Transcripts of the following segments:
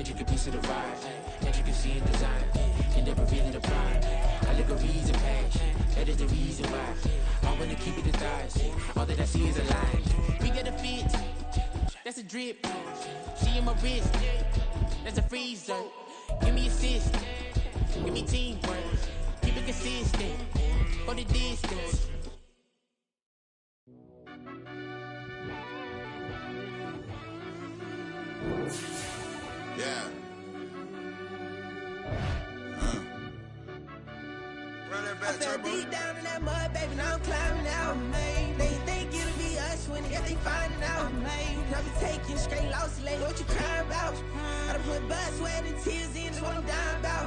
intricate piece of the vibe, intricacy in design, and never really the prime. Allegories and passion, that is the reason why I wanna keep it the thighs. All that I see is a line. We get a fit, that's a drip. She in my wrist, that's a freezer. Give me assist, give me teamwork, keep it consistent for the distance. Yeah. Run that back, I fell deep down in that mud, baby, now I'm climbing out. They think it'll be us when they finding out. I be taking straight losses, like what you crying about? I done put blood, sweat, and tears in, that's what I'm dying about.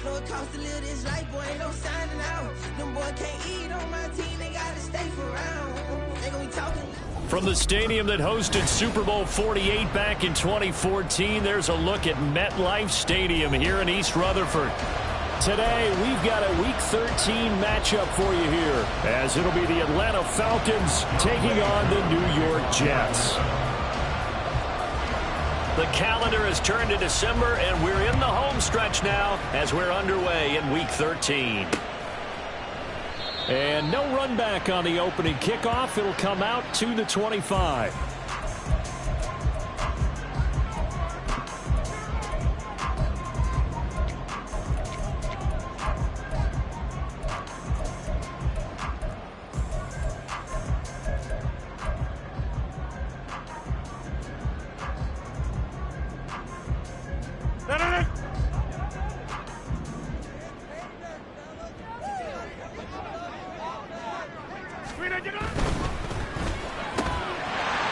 Know it costs to live this life, boy, ain't no signing out. Them boy can't eat on my team, they gotta stay for round. They gon' be talking. From the stadium that hosted Super Bowl 48 back in 2014, there's a look at MetLife Stadium here in East Rutherford. Today, we've got a Week 13 matchup for you here, as it'll be the Atlanta Falcons taking on the New York Jets. The calendar has turned to December, and we're in the home stretch now as we're underway in Week 13. And no run back on the opening kickoff. It'll come out to the 25.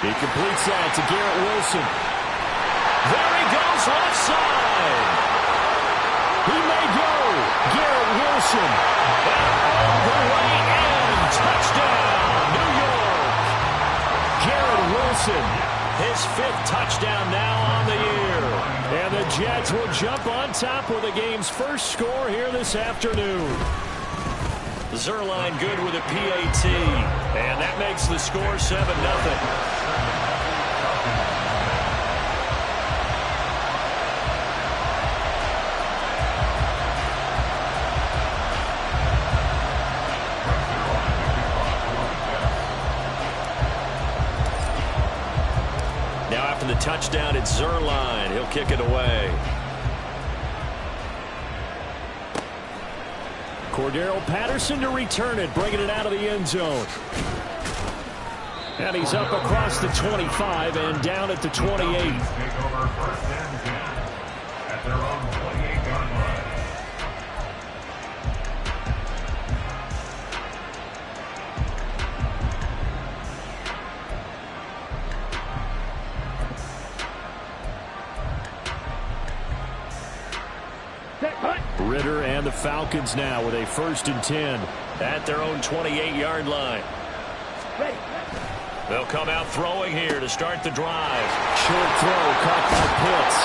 He completes that to Garrett Wilson. There he goes, left side. He may go. Garrett Wilson. And all the way in. Touchdown, New York. Garrett Wilson. His 5th touchdown now on the year. And the Jets will jump on top with the game's first score here this afternoon. Zerline good with a PAT. And that makes the score 7-0. Now after the touchdown, it's Zerline. He'll kick it away. Cordero Patterson to return it, bringing it out of the end zone. And he's up across the 25 and down at the 28. Ritter and the Falcons now with a 1st and 10 at their own 28-yard line. They'll come out throwing here to start the drive. Short throw caught by Pitts.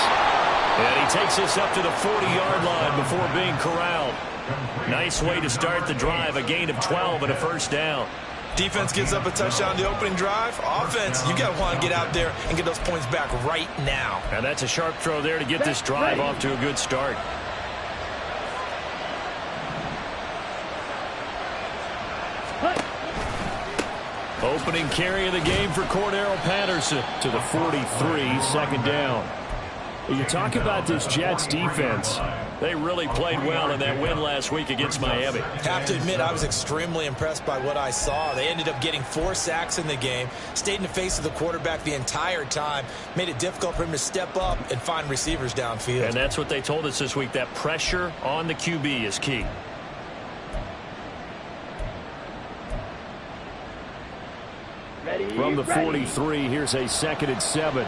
And he takes this up to the 40-yard line before being corralled. Nice way to start the drive, a gain of 12 and a 1st down. Defense gives up a touchdown the opening drive. Offense, you got to want to get out there and get those points back right now. And that's a sharp throw there to get this drive off to a good start. Opening carry of the game for Cordero Patterson to the 43, 2nd down. You talk about this Jets defense. They really played well in that win last week against Miami. Have to admit, I was extremely impressed by what I saw. They ended up getting 4 sacks in the game, stayed in the face of the quarterback the entire time, made it difficult for him to step up and find receivers downfield. And that's what they told us this week, that pressure on the QB is key. From the 43, here's a 2nd and 7.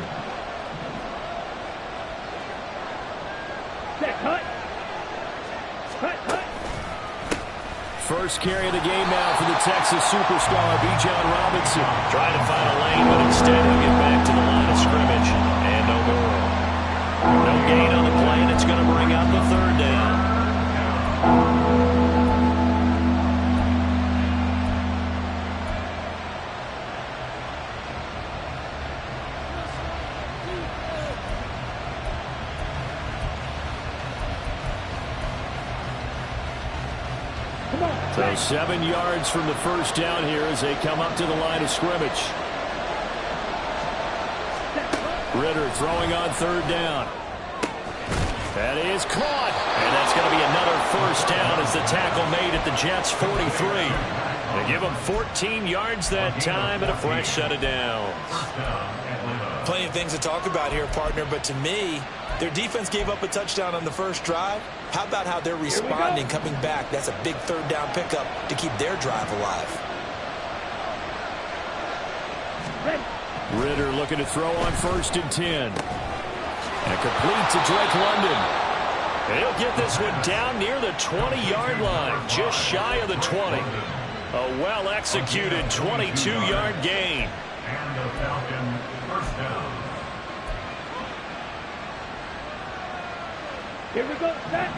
First carry of the game now for the Texas superstar, Bijan Robinson. Trying to find a lane, but instead he'll get back to the line of scrimmage. And no more. No gain on the play, and it's going to bring out the 3rd down. So 7 yards from the first down here as they come up to the line of scrimmage. Ritter throwing on third down. That is caught. And that's going to be another first down as the tackle made at the Jets' 43. They give them 14 yards that time and a fresh set of downs. Plenty of things to talk about here, partner, but to me, their defense gave up a touchdown on the first drive. How about how they're responding, coming back? That's a big third down pickup to keep their drive alive. Ritter looking to throw on 1st and 10. And complete to Drake London. And he'll get this one down near the 20-yard line, just shy of the 20. A well-executed 22-yard gain. And the Falcons first down. Here we go, set.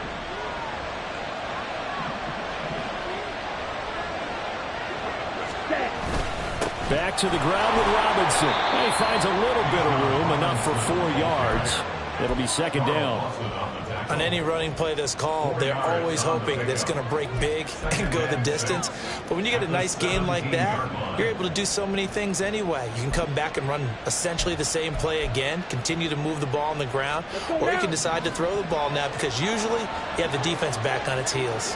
Back to the ground with Robinson. And he finds a little bit of room, enough for 4 yards. It'll be 2nd down. On any running play that's called, they're always hoping that it's going to break big and go the distance. But when you get a nice gain like that, you're able to do so many things anyway. You can come back and run essentially the same play again, continue to move the ball on the ground, or you can decide to throw the ball now because usually you have the defense back on its heels.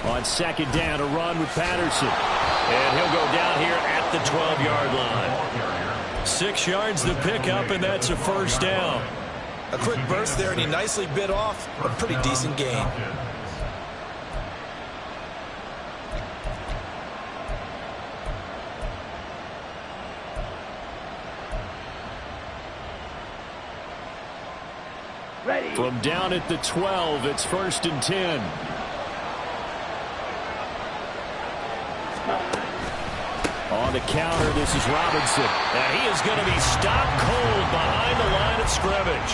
On 2nd down, a run with Patterson. And he'll go down here at the 12-yard line. 6 yards to pick up, and that's a first down. A quick burst there, and he nicely bit off a pretty decent gain. Ready. From down at the 12, it's 1st and 10. On the counter, this is Robinson. And he is going to be stopped cold behind the line of scrimmage.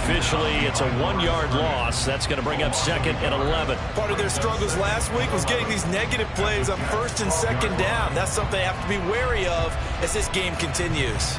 Officially, it's a 1-yard loss. That's going to bring up 2nd and 11. Part of their struggles last week was getting these negative plays on 1st and 2nd down. That's something they have to be wary of as this game continues.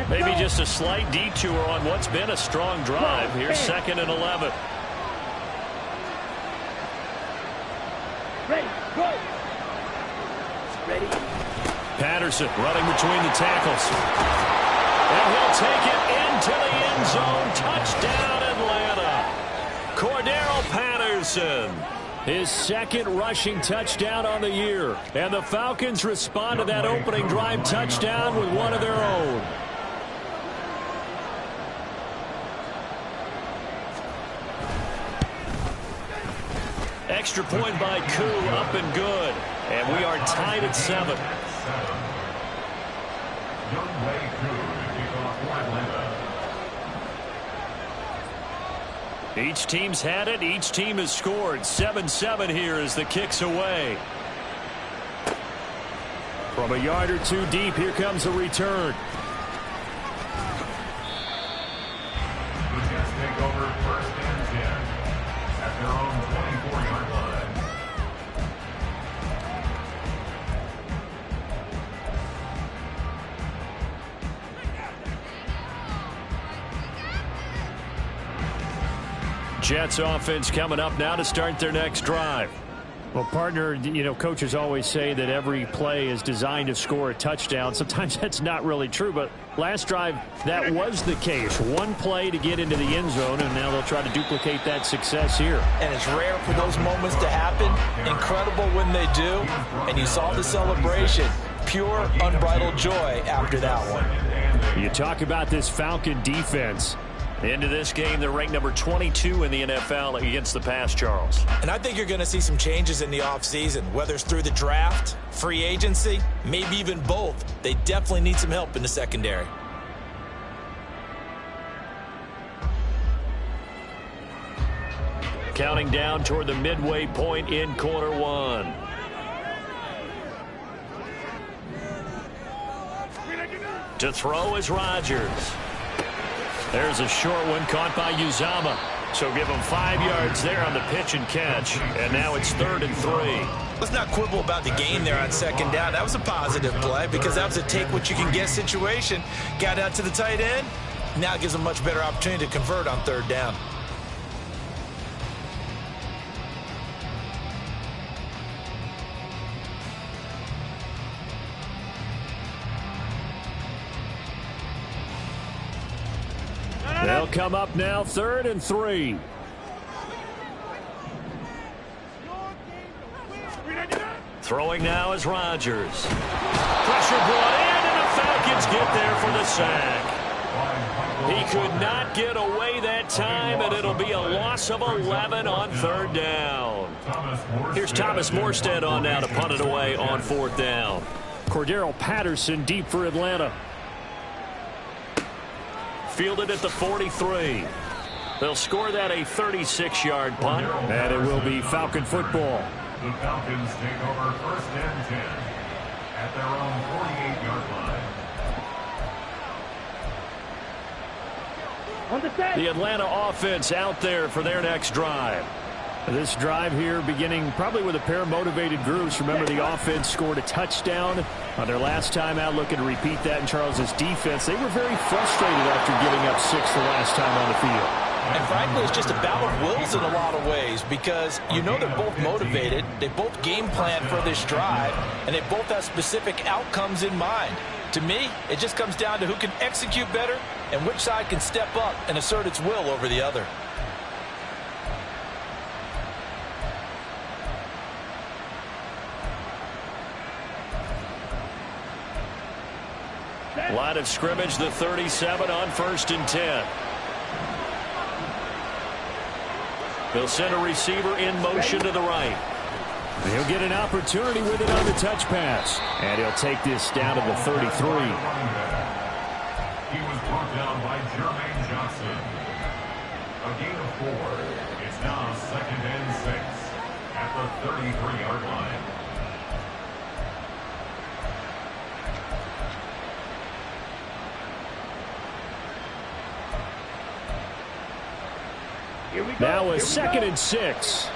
Maybe just a slight detour on what's been a strong drive. Here's 2nd and 11. Ready, go. Ready. Patterson running between the tackles. And he'll take it into the end zone. Touchdown, Atlanta. Cordero Patterson. His 2nd rushing touchdown on the year. And the Falcons respond to that opening drive touchdown with one of their own. Extra point by Koo, up and good. And we are tied at 7. Each team's had it. Each team has scored. 7-7 here as the kick's away. From a yard or two deep, here comes a return. The Jets take over 1st and 10 at their own 24-yard line. Jets offense coming up now to start their next drive. Well, partner, you know, coaches always say that every play is designed to score a touchdown. Sometimes that's not really true, but last drive, that was the case. One play to get into the end zone, and now they'll try to duplicate that success here. And it's rare for those moments to happen. Incredible when they do. And you saw the celebration. Pure, unbridled joy after that one. You talk about this Falcon defense. Into this game, they're ranked number 22 in the NFL against the pass, Charles. And I think you're going to see some changes in the offseason, whether it's through the draft, free agency, maybe even both. They definitely need some help in the secondary. Counting down toward the midway point in quarter one. To throw is Rodgers. There's a short one caught by Uzama. So give him 5 yards there on the pitch and catch. And now it's 3rd and 3. Let's not quibble about the gain there on 2nd down. That was a positive play because that was a take-what-you-can-get situation. Got out to the tight end. Now it gives them a much better opportunity to convert on 3rd down. They'll come up now, 3rd and 3. Throwing now is Rodgers. Pressure brought in, and the Falcons get there for the sack. He could not get away that time, and it'll be a loss of 11 on 3rd down. Here's Thomas Morstead on now to punt it away on 4th down. Cordero Patterson deep for Atlanta. Fielded at the 43. They'll score that a 36-yard punt, and it will be Falcon football. The Falcons take over 1st and 10 at their own 48-yard line. The Atlanta offense out there for their next drive. This drive here beginning probably with a pair of motivated groups. Remember, the offense scored a touchdown on their last time out. Looking to repeat that in Charles's defense. They were very frustrated after giving up 6 the last time on the field. And frankly, it's just a battle of wills in a lot of ways because you know they're both motivated. They both game plan for this drive, and they both have specific outcomes in mind. To me, it just comes down to who can execute better and which side can step up and assert its will over the other. Line of scrimmage, the 37 on 1st and 10. They'll send a receiver in motion to the right. He'll get an opportunity with it on the touch pass. And he'll take this down to the 33. He was brought down by Jermaine Johnson. A gain of 4. It's now 2nd and 6 at the 33-yard line. Now a 2nd and 6.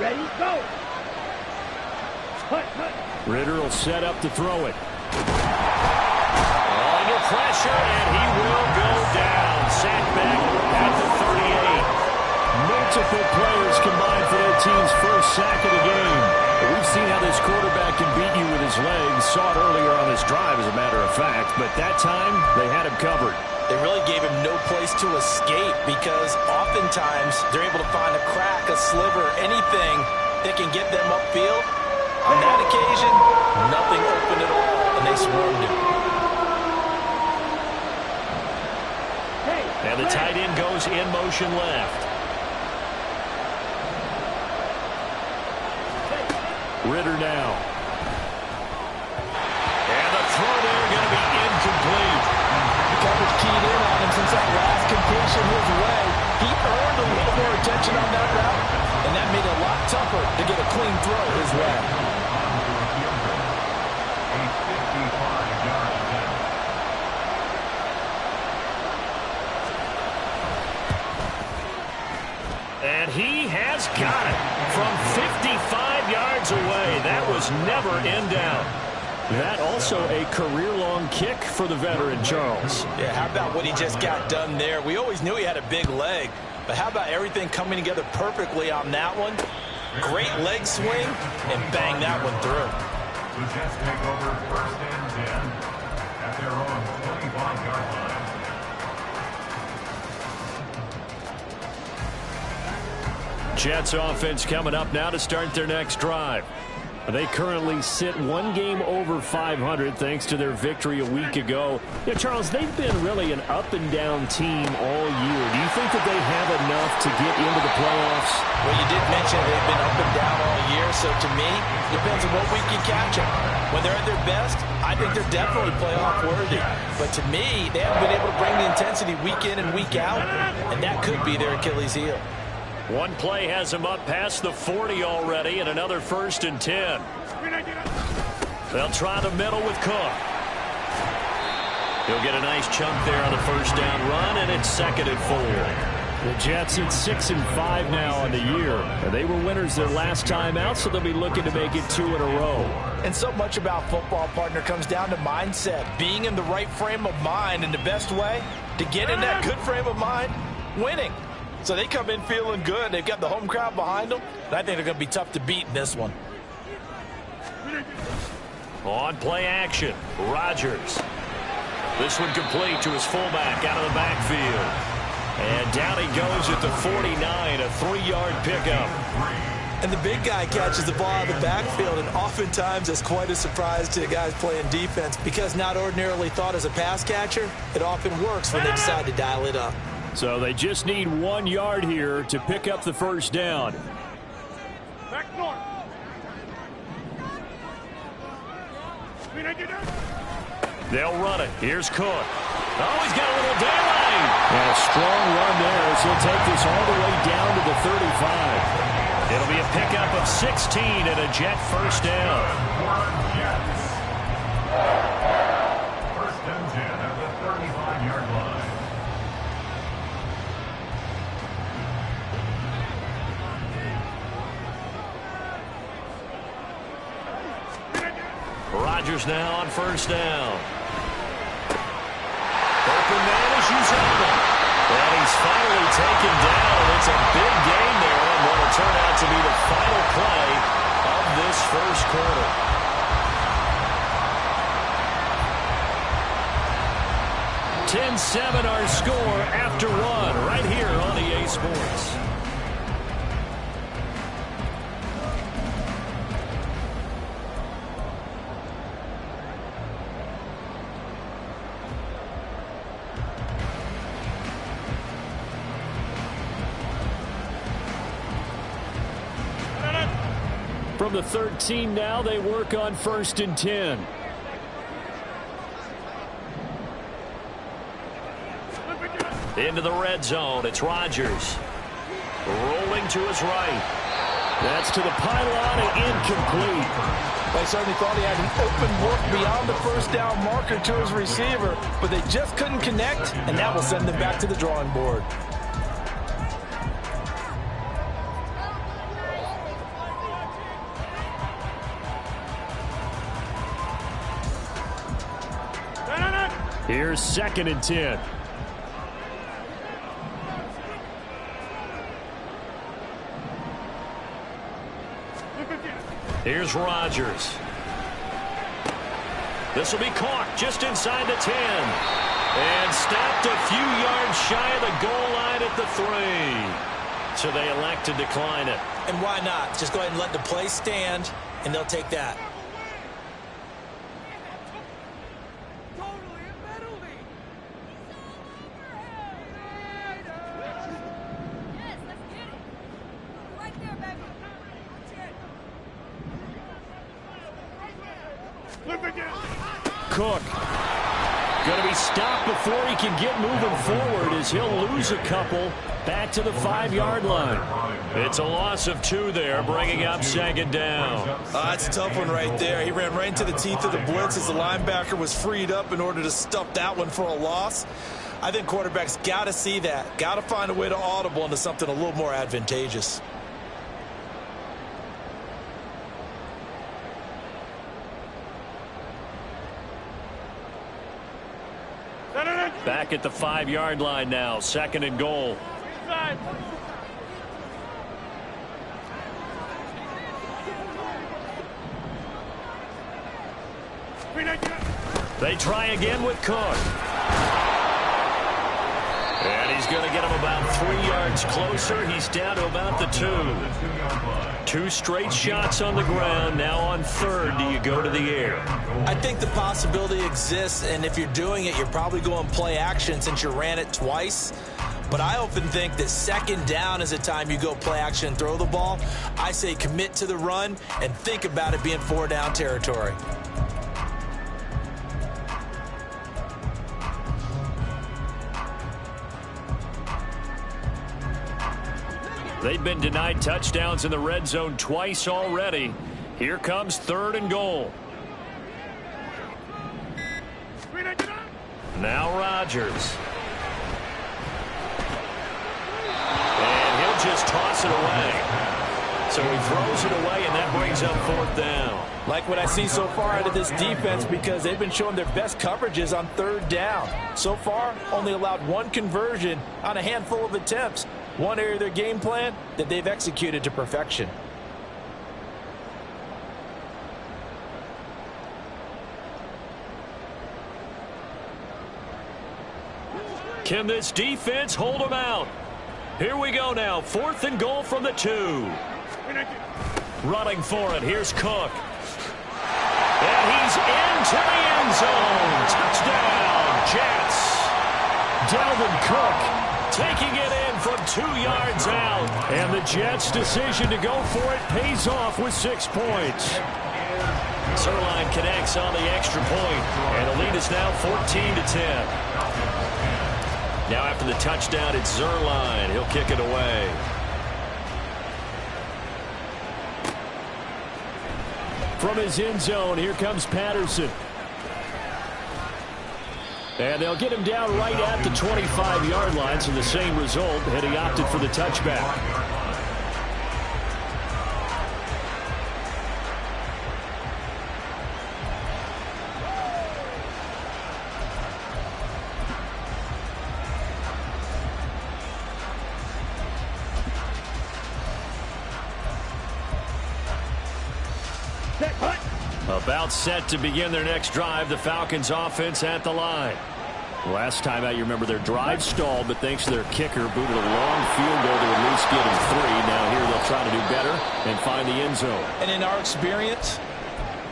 Ready, go. Ritter will set up to throw it. Under pressure, and he will go down. Sacked back at the 38. Multiple players combined for their team's first sack of the game. But we've seen how this quarterback can beat you with his legs. Saw it earlier on this drive, as a matter of fact. But that time, they had him covered. They really gave him no place to escape because oftentimes they're able to find a crack, a sliver, anything that can get them upfield. On that occasion, nothing open at all, and they swarmed him. And the tight end goes in motion left. Ritter now. And the throw there going to be incomplete. The coverage keyed in on him since that last completion his way. He earned a little more attention on that route, and that made it a lot tougher to get a clean throw his way. A 55-yard attempt. And he has got it from 55 yards away. That was never in doubt. That also a career-long kick for the veteran, Charles. Yeah, how about what he just got done there? We always knew he had a big leg, but how about everything coming together perfectly on that one? Great leg swing, and bang that one through. The Jets take over 1st and 10 at their own 25-yard line. Jets offense coming up now to start their next drive. They currently sit 1 game over 500 thanks to their victory a week ago. Yeah, Charles, they've been really an up-and-down team all year. Do you think that they have enough to get into the playoffs? Well, you did mention they've been up and down all year, so to me, depends on what week you catch them. When they're at their best, I think they're definitely playoff worthy. But to me, they haven't been able to bring the intensity week in and week out, and that could be their Achilles heel. One play has him up past the 40 already, and another 1st and 10. They'll try the middle with Cook. He'll get a nice chunk there on the first down run, and it's 2nd and 4. The Jets at 6-5 now on the year. They were winners their last time out, so they'll be looking to make it 2 in a row. And so much about football, partner, comes down to mindset. Being in the right frame of mind, and the best way to get in that good frame of mind, winning. So they come in feeling good. They've got the home crowd behind them. And I think they're going to be tough to beat in this one. On play action, Rodgers. This one complete to his fullback out of the backfield. And down he goes at the 49, a 3-yard pickup. And the big guy catches the ball out of the backfield, and oftentimes it's quite a surprise to the guys playing defense because not ordinarily thought as a pass catcher, it often works when they decide to dial it up. So they just need 1 yard here to pick up the first down. Back north. They'll run it. Here's Cook. Oh, he's got a little daylight. And a strong run there as he'll take this all the way down to the 35. It'll be a pickup of 16 and a Jet first down. First and 10 at the 35-yard line. Rodgers now on first down. Open man as usual. And he's finally taken down. It's a big gain there on what will turn out to be the final play of this first quarter. (10-7) our score after 1 right here on EA Sports. From the 13 now, they work on 1st and 10. Into the red zone, it's Rodgers. Rolling to his right. That's to the pylon and incomplete. They certainly thought he had an open look beyond the first down marker to his receiver, but they just couldn't connect, and that will send them back to the drawing board. Here's 2nd and 10. Here's Rodgers. This will be caught just inside the 10. And stopped a few yards shy of the goal line at the 3. So they elect to decline it. And why not? Just go ahead and let the play stand, and they'll take that. Cook going to be stopped before he can get moving forward as he'll lose a couple back to the 5-yard line. It's a loss of 2 there, bringing up 2nd down. That's a tough one right there. He ran right into the teeth of the blitz as the linebacker was freed up in order to stuff that one for a loss. I think quarterbacks got to see that. Got to find a way to audible into something a little more advantageous. Back at the 5-yard line now, 2nd and goal. They try again with Cook. And he's going to get him about 3 yards closer. He's down to about the 2. 2 straight shots on the ground. Now on 3rd, do you go to the air? I think the possibility exists, and if you're doing it, you're probably going play action since you ran it twice. But I often think that 2nd down is the time you go play action and throw the ball. I say commit to the run and think about it being 4-down territory. They've been denied touchdowns in the red zone twice already. Here comes 3rd and goal. Now Rodgers. And he'll just toss it away. So he throws it away, and that brings up 4th down. Like what I see so far out of this defense, because they've been showing their best coverages on 3rd down. So far, only allowed 1 conversion on a handful of attempts. One area of their game plan that they've executed to perfection. Can this defense hold them out? Here we go now. 4th and goal from the 2. Running for it. Here's Cook. And he's into the end zone. Touchdown, Jets. Dalvin Cook taking it in from 2 yards out. And the Jets' decision to go for it pays off with 6 points. Zerline connects on the extra point. And the lead is now 14-10. Now after the touchdown, it's Zerline. He'll kick it away. From his end zone, here comes Patterson. And they'll get him down right at the 25-yard line, so the same result, and he opted for the touchback. About set to begin their next drive. The Falcons offense at the line. Last time out, you remember their drive stalled, but thanks to their kicker, booted a long field goal to at least get them 3. Now here they'll try to do better and find the end zone. And in our experience,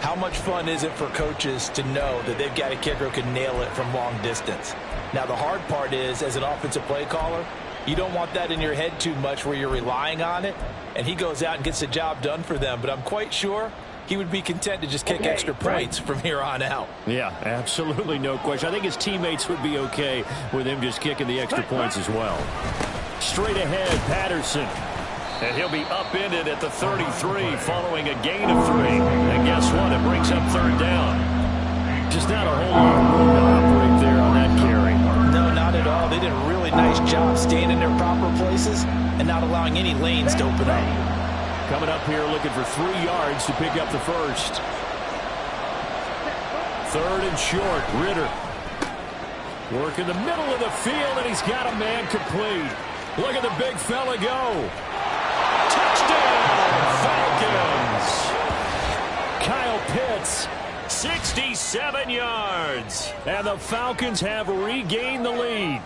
how much fun is it for coaches to know that they've got a kicker who can nail it from long distance? Now the hard part is, as an offensive play caller, you don't want that in your head too much where you're relying on it, and he goes out and gets the job done for them. But I'm quite sure he would be content to just kick extra points from here on out. Yeah, absolutely no question. I think his teammates would be okay with him just kicking the extra points as well. Straight ahead, Patterson. And he'll be upended at the 33 following a gain of 3. And guess what? It brings up 3rd down. Just not a whole lot of room to operate there on that carry. No, not at all. They did a really nice job staying in their proper places and not allowing any lanes to open up. Coming up here looking for 3 yards to pick up the first. 3rd and short. Ritter. Work in the middle of the field, and he's got a man complete. Look at the big fella go. Touchdown, Falcons. Kyle Pitts, 67 yards. And the Falcons have regained the lead.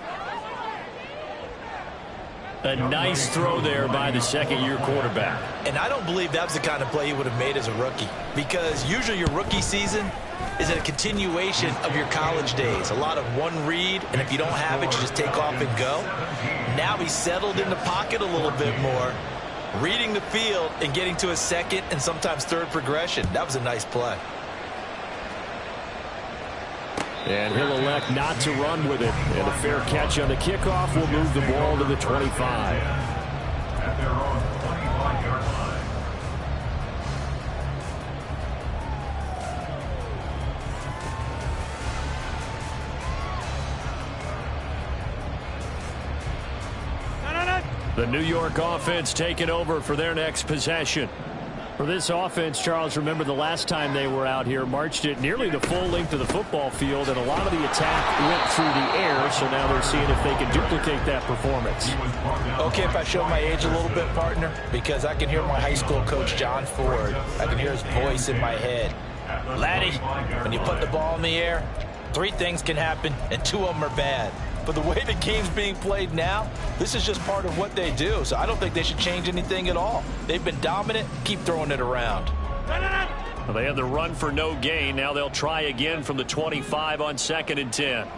A nice throw there by the second-year quarterback. And I don't believe that was the kind of play he would have made as a rookie, because usually your rookie season is a continuation of your college days. A lot of one read, and if you don't have it, you just take off and go. Now he's settled in the pocket a little bit more, reading the field and getting to a second and sometimes third progression. That was a nice play. And he'll elect not to run with it. And a fair catch on the kickoff will move the ball to the 25. At their own 25-yard line. The New York offense taking over for their next possession. For this offense, Charles, remember the last time they were out here, marched it nearly the full length of the football field, and a lot of the attack went through the air, so now they're seeing if they can duplicate that performance. Okay, if I show my age a little bit, partner, because I can hear my high school coach, John Ford. I can hear his voice in my head. Laddie, when you put the ball in the air, 3 things can happen, and 2 of them are bad. But the way the game's being played now, this is just part of what they do. So I don't think they should change anything at all. They've been dominant. Keep throwing it around. Well, they had the run for no gain. Now they'll try again from the 25 on 2nd and 10.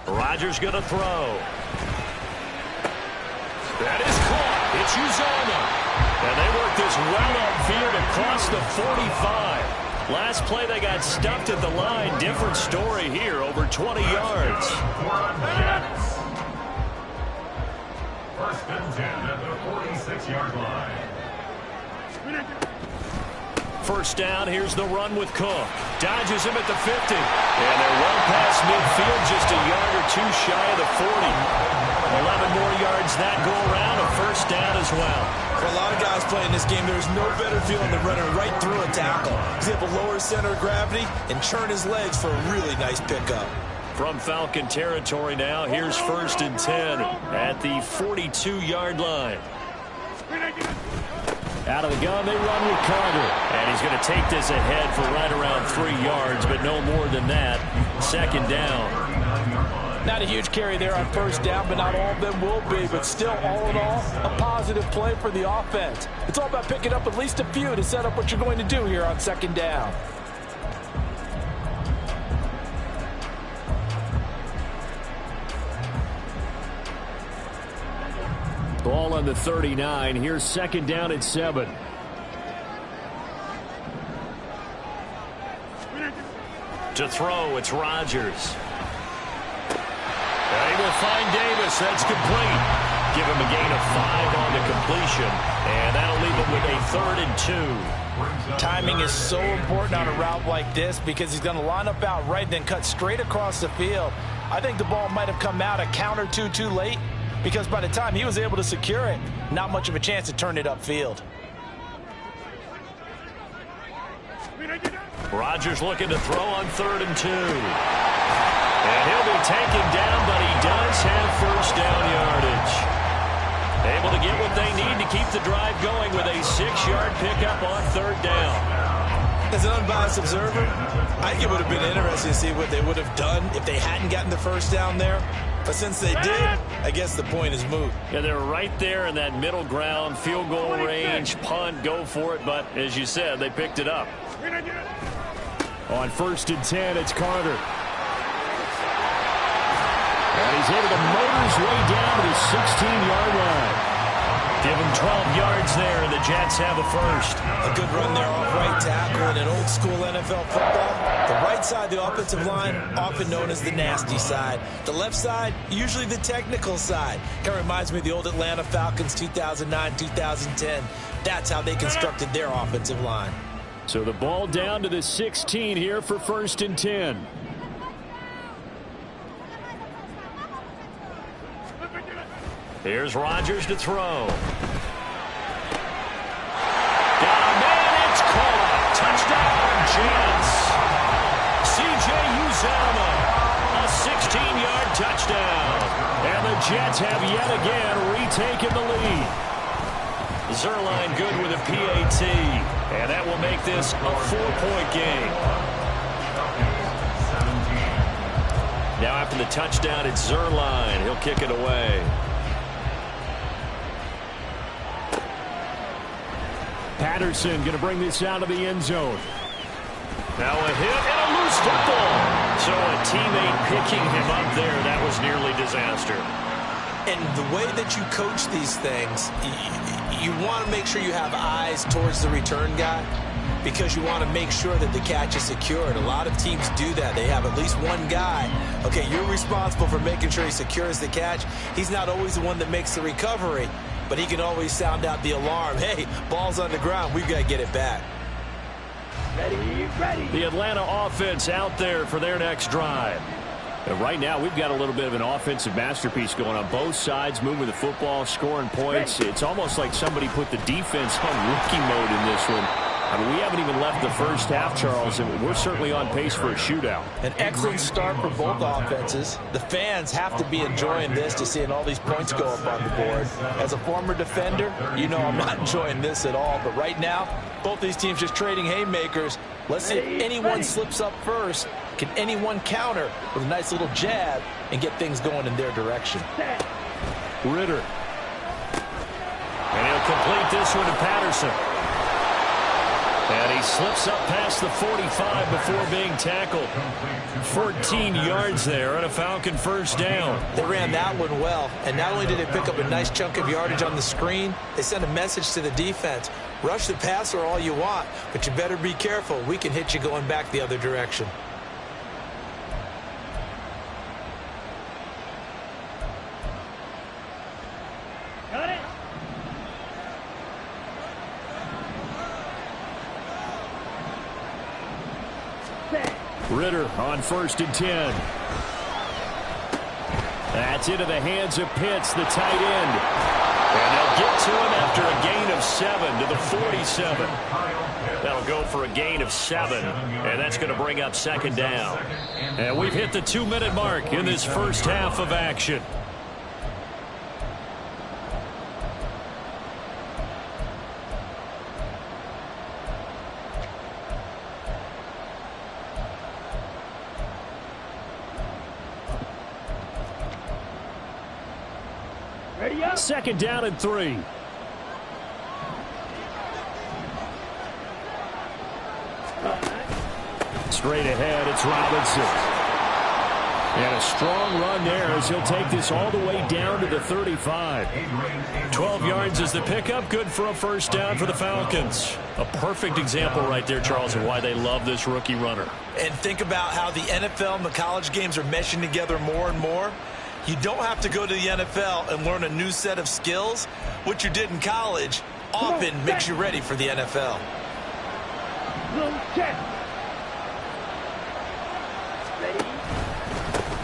Rodgers going to throw. That is caught. It's Uzomah. And they work this well upfield across the 45. Last play, they got stuffed at the line. Different story here, over 20 yards. First and 10 at the 46-yard line. First down, here's the run with Cook. Dodges him at the 50. And they're well past midfield, just a yard or two shy of the 40. 11 more yards that go around, a first down as well. For a lot of guys playing this game, there's no better feeling than running right through a tackle. He's able to lower center of gravity and churn his legs for a really nice pickup. From Falcon territory now, here's 1st and 10 at the 42-yard line. Out of the gun, they run with Carter. And he's going to take this ahead for right around 3 yards, but no more than that. Second down. Not a huge carry there on first down, but not all of them will be. But still, all in all, a positive play for the offense. It's all about picking up at least a few to set up what you're going to do here on second down. Ball on the 39. Here's second down at 7. To throw, it's Rodgers. They will find Davis. That's complete. Give him a gain of 5 on the completion. And that'll leave him with a 3rd and 2. Timing is so important on a route like this because he's going to line up out right, then cut straight across the field. I think the ball might have come out a count or two too late, because by the time he was able to secure it, not much of a chance to turn it upfield. Rodgers looking to throw on 3rd and 2. And he'll be taken down, but he does have first down yardage. Able to get what they need to keep the drive going with a 6-yard pickup on 3rd down. As an unbiased observer, I think it would have been interesting to see what they would have done if they hadn't gotten the first down there. But since they did, I guess the point is moot. Yeah, they're right there in that middle ground, field goal range, punt, go for it. But as you said, they picked it up. On 1st and 10, it's Carter. And he's able to motor his way down to the 16-yard line. Give him 12 yards there, and the Jets have a first. A good run there off right tackle in an old-school NFL football. The right side of the offensive line, often known as the nasty side. The left side, usually the technical side. Kind of reminds me of the old Atlanta Falcons 2009, 2010. That's how they constructed their offensive line. So the ball down to the 16 here for 1st and 10. Here's Rodgers to throw. Got a man, it's caught. Touchdown, Jets. C.J. Uzomah, a 16-yard touchdown. And the Jets have yet again retaken the lead. Zerline good with a PAT. And that will make this a 4-point game. Now after the touchdown, it's Zerline. He'll kick it away. Patterson going to bring this out of the end zone. Now a hit and a loose football. So a teammate picking him up there. That was nearly disaster. And the way that you coach these things, you want to make sure you have eyes towards the return guy, because you want to make sure that the catch is secured. A lot of teams do that. They have at least one guy. Okay, you're responsible for making sure he secures the catch. He's not always the one that makes the recovery, but he can always sound out the alarm. Hey, ball's on the ground. We've got to get it back. Ready. The Atlanta offense out there for their next drive. And right now, we've got a little bit of an offensive masterpiece going on. Both sides moving the football, scoring points. It's almost like somebody put the defense on rookie mode in this one. I mean, we haven't even left the first half, Charles, and we're certainly on pace for a shootout. An excellent start for both offenses. The fans have to be enjoying this, to seeing all these points go up on the board. As a former defender, you know I'm not enjoying this at all. But right now, both these teams just trading haymakers. Let's see if anyone slips up first. Can anyone counter with a nice little jab and get things going in their direction? Ritter. And he'll complete this one to Patterson. And he slips up past the 45 before being tackled. 14 yards there and a Falcon first down. They ran that one well, and not only did they pick up a nice chunk of yardage on the screen, they sent a message to the defense. Rush the passer all you want, but you better be careful. We can hit you going back the other direction. Ritter on 1st and 10. That's into the hands of Pitts, the tight end. And they'll get to him after a gain of 7 to the 47. That'll go for a gain of 7, and that's going to bring up 2nd down. And we've hit the 2-minute mark in this first half of action. Ready up. 2nd down and 3. Straight ahead, it's Robinson. And a strong run there as he'll take this all the way down to the 35. 12 yards is the pickup. Good for a 1st down for the Falcons. A perfect example right there, Charles, of why they love this rookie runner. And think about how the NFL and the college games are meshing together more and more. You don't have to go to the NFL and learn a new set of skills. What you did in college often makes you ready for the NFL. Check.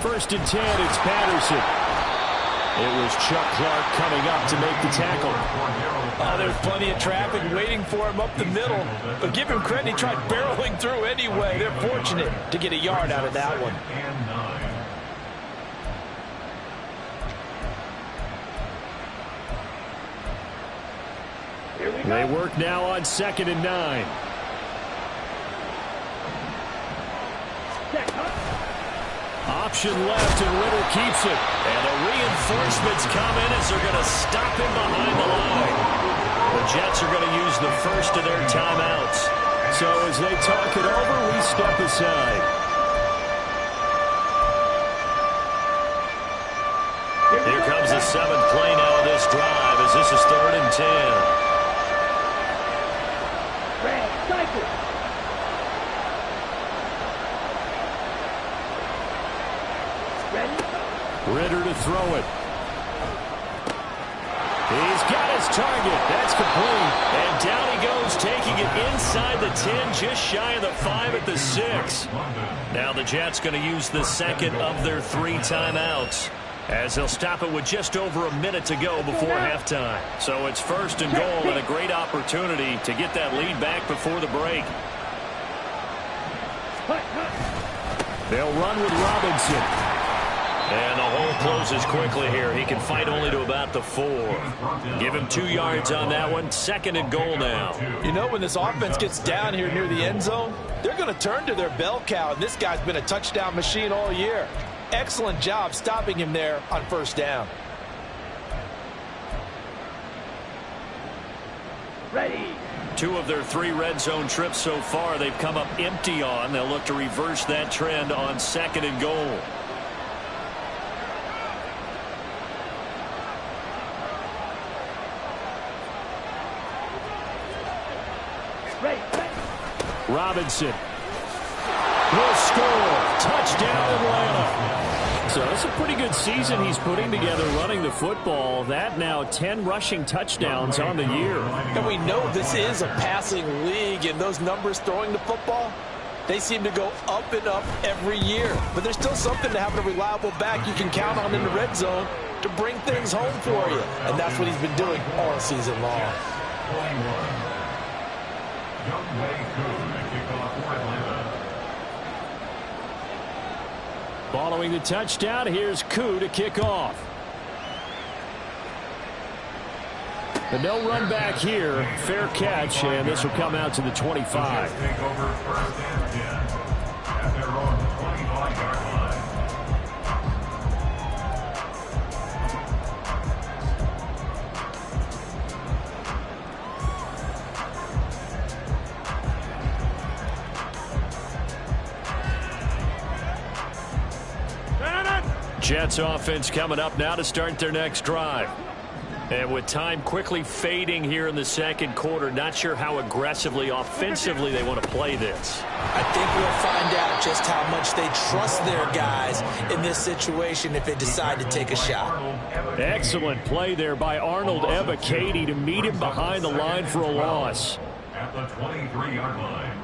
1st and 10, it's Patterson. It was Chuck Clark coming up to make the tackle. Oh, there's plenty of traffic waiting for him up the middle. But give him credit, he tried barreling through anyway. They're fortunate to get a yard out of that one. They work now on 2nd and 9. Option left, and Ritter keeps it. And the reinforcements come in as they're going to stop him behind the line. The Jets are going to use the first of their timeouts. So as they talk it over, we step aside. Here comes the 7th play now of this drive as this is 3rd and 10. Ritter to throw it. He's got his target. That's complete. And down he goes, taking it inside the 10, just shy of the 5 at the 6. Now the Jets going to use the 2nd of their 3 timeouts, as they'll stop it with just over a minute to go before halftime. So it's 1st and goal and a great opportunity to get that lead back before the break. They'll run with Robinson. And the hole closes quickly here. He can fight only to about the 4. Give him 2 yards on that one. 2nd and goal now. You know, when this offense gets down here near the end zone, they're going to turn to their bell cow. And this guy's been a touchdown machine all year. Excellent job stopping him there on 1st down. Ready. 2 of their 3 red zone trips so far they've come up empty on. They'll look to reverse that trend on 2nd and goal. Robinson will score. Touchdown, Atlanta. So it's a pretty good season he's putting together running the football. That now 10 rushing touchdowns on the year. And we know this is a passing league, and those numbers throwing the football, they seem to go up and up every year. But there's still something to having a reliable back you can count on in the red zone to bring things home for you. And that's what he's been doing all season long. Following the touchdown, here's Koo to kick off. But no run back here. Fair catch, and this will come out to the 25. Take over 1st and 10 at their own 25-yard line. Jets offense coming up now to start their next drive. And with time quickly fading here in the 2nd quarter, not sure how aggressively, offensively they want to play this. I think we'll find out just how much they trust their guys in this situation if they decide to take a shot. Excellent play there by Arnold Ebiketie to meet him behind the line for a loss. At the 23-yard line.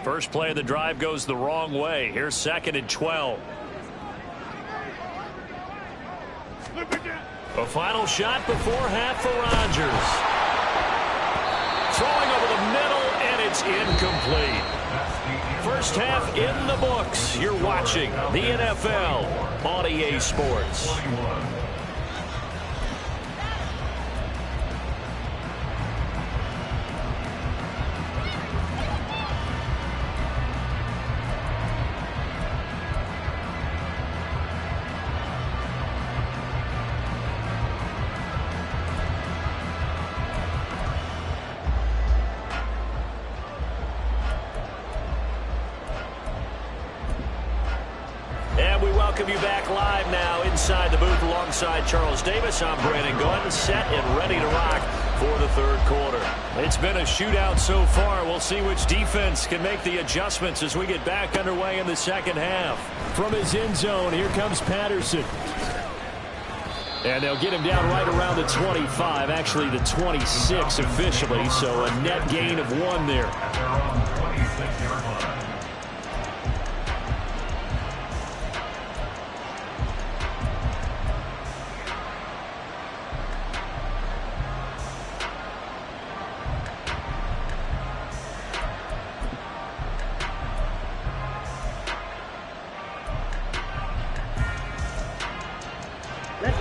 First play of the drive goes the wrong way. Here's 2nd and 12. A final shot before half for Rodgers. Throwing over the middle, and it's incomplete. First half in the books. You're watching the NFL on EA Sports. Welcome you back live now inside the booth alongside Charles Davis. I'm Brandon Gordon, set and ready to rock for the third quarter. It's been a shootout so far. We'll see which defense can make the adjustments as we get back underway in the second half. From his end zone, here comes Patterson. And they'll get him down right around the 25, actually the 26 officially, so a net gain of 1 there.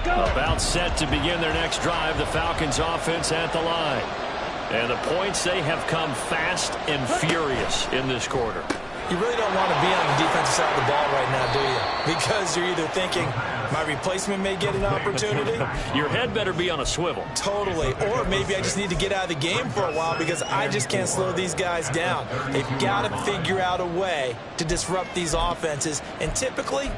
About set to begin their next drive, the Falcons offense at the line. And the points, they have come fast and furious in this quarter. You really don't want to be on the defensive side of the ball right now, do you? Because you're either thinking, my replacement may get an opportunity. Your head better be on a swivel. Totally. Or maybe I just need to get out of the game for a while because I just can't slow these guys down. They've got to figure out a way to disrupt these offenses. And typically,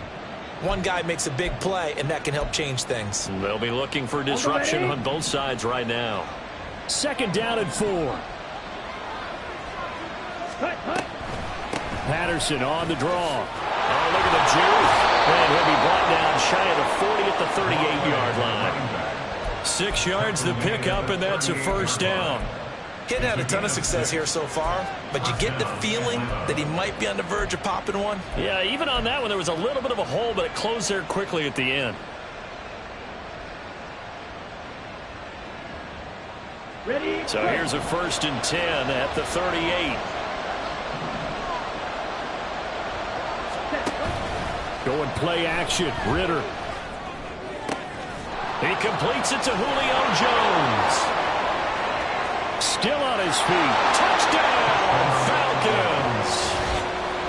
one guy makes a big play, and that can help change things. They'll be looking for disruption on both sides right now. 2nd down and 4. Patterson on the draw. Oh, look at the juke. And he'll be brought down shy of the 40 at the 38-yard line. 6 yards the pickup, and that's a first down. He hadn't had a ton of success here so far, but you get the feeling that he might be on the verge of popping one. Yeah, even on that one, there was a little bit of a hole, but it closed there quickly at the end. Ready? So here's a 1st and 10 at the 38. Going play action. Ritter. He completes it to Julio Jones. Still on his feet. Touchdown, Falcons.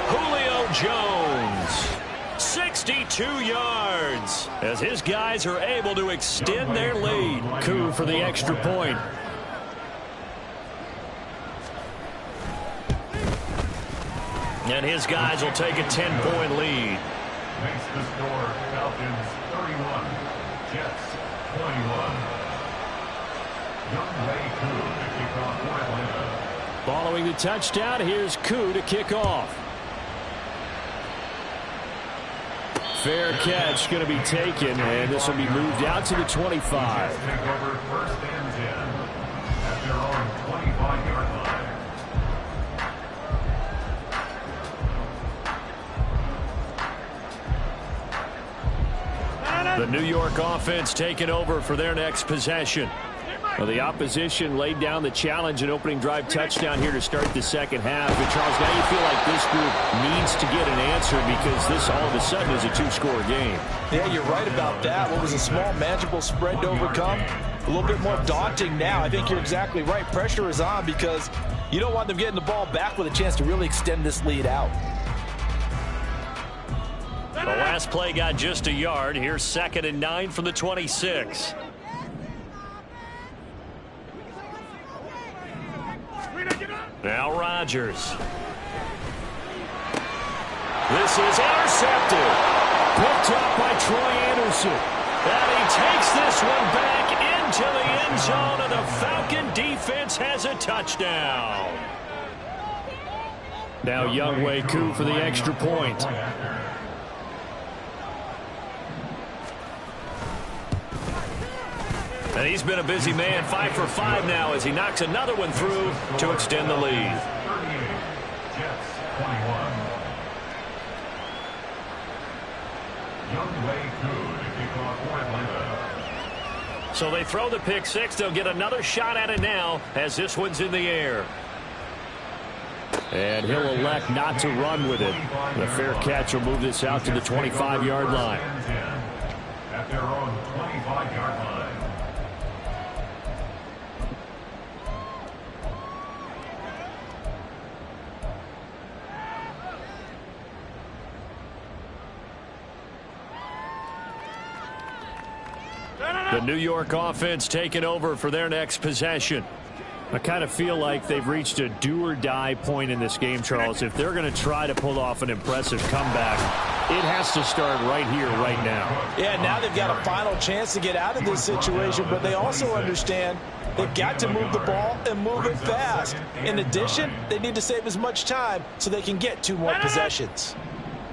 Julio Jones. 62 yards as his guys are able to extend their lead. Coup for the extra point. And his guys will take a 10-point lead. Makes the score Falcons 31, Jets 21. Youngway Koo to kick off for Atlanta. Following the touchdown, here's Koo to kick off. Fair catch going to be taken, and this will be moved out to the 25. Take over 1st and 10 at their own 25-yard line. The New York offense taking over for their next possession. Well, the opposition laid down the challenge and opening drive touchdown here to start the second half. But, Charles, now you feel like this group needs to get an answer because this all of a sudden is a 2-score game. Yeah, you're right about that. What was a small, manageable spread to overcome? A little bit more daunting now. I think you're exactly right. Pressure is on because you don't want them getting the ball back with a chance to really extend this lead out. The last play got just a yard. Here's 2nd and 9 from the 26. Now Rodgers. This is intercepted. Picked up by Troy Anderson. And he takes this one back into the end zone, and the Falcon defense has a touchdown. Now Youngway Koo for the extra point. And he's been a busy man, 5 for 5 now as he knocks another one through to extend the lead. 38, So they throw the pick six. They'll get another shot at it now as this one's in the air. And he'll elect not to run with it. The fair catch will move this out to the 25-yard line. At their own 25-yard line. The New York offense taking over for their next possession. I kind of feel like they've reached a do-or-die point in this game, Charles. If they're going to try to pull off an impressive comeback, it has to start right here, right now. Yeah, now they've got a final chance to get out of this situation, but they also understand they've got to move the ball and move it fast. In addition, they need to save as much time so they can get 2 more possessions.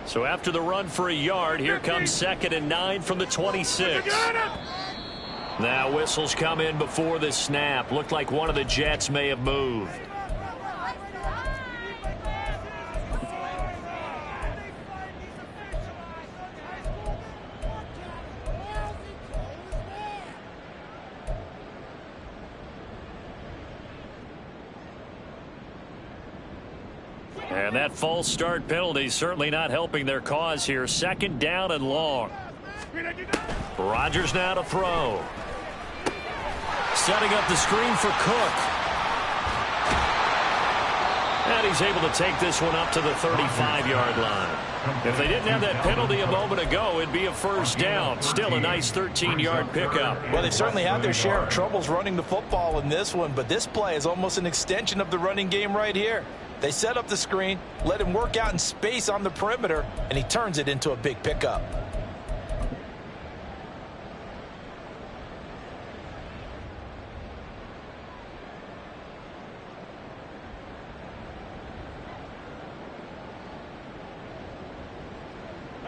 So after the run for a yard, here comes 2nd and 9 from the 26. Now whistles come in before the snap. Looked like one of the Jets may have moved. And that false start penalty certainly not helping their cause here. 2nd down and long. Rodgers now to throw. Setting up the screen for Cook. And he's able to take this one up to the 35-yard line. If they didn't have that penalty a moment ago, it'd be a 1st down. Still a nice 13-yard pickup. Well, they've certainly had their share of troubles running the football in this one, but this play is almost an extension of the running game right here. They set up the screen, let him work out in space on the perimeter, and he turns it into a big pickup.